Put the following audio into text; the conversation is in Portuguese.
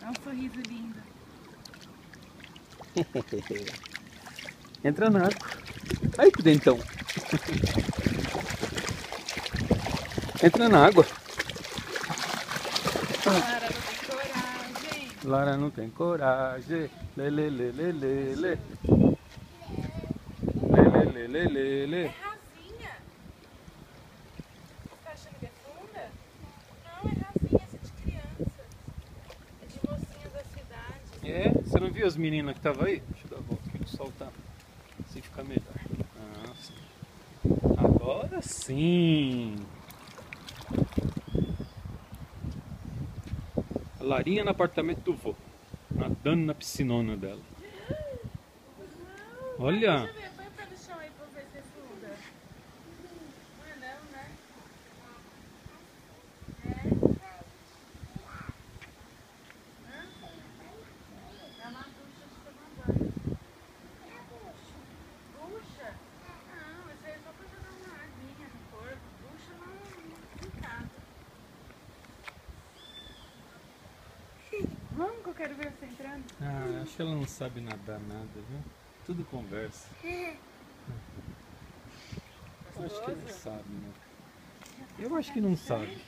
Olha um sorriso lindo. Entra na água. Ai, que dentão. Entra na água. Lara não tem coragem. Lara não tem coragem. Lê, lê, lê, lê, lê, lê. Lê, lê, lê, lê, lê. É rasinha. Você tá achando que é funda? Não, é rasinha, essa é de criança. É de mocinhas da cidade. É? Você não viu as meninas que estavam aí? Deixa eu dar a volta aqui, o sol tá. Se ficar melhor. Ah, sim. Agora sim. A Larinha no apartamento do vô. Nadando na piscinona dela. Olha. Deixa eu ver, põe o pé no chão aí pra ver se é funda. Não é não, né? É uma ducha de tomar banho. Ducha? Não, isso aí é só pra jogar uma aguinha no corpo. Ducha não em casa. Vamos que eu quero ver você entrando. Ah, acho que ela não sabe nadar nada, viu? Tudo conversa. Acho que não sabe, né? Eu acho que não sabe.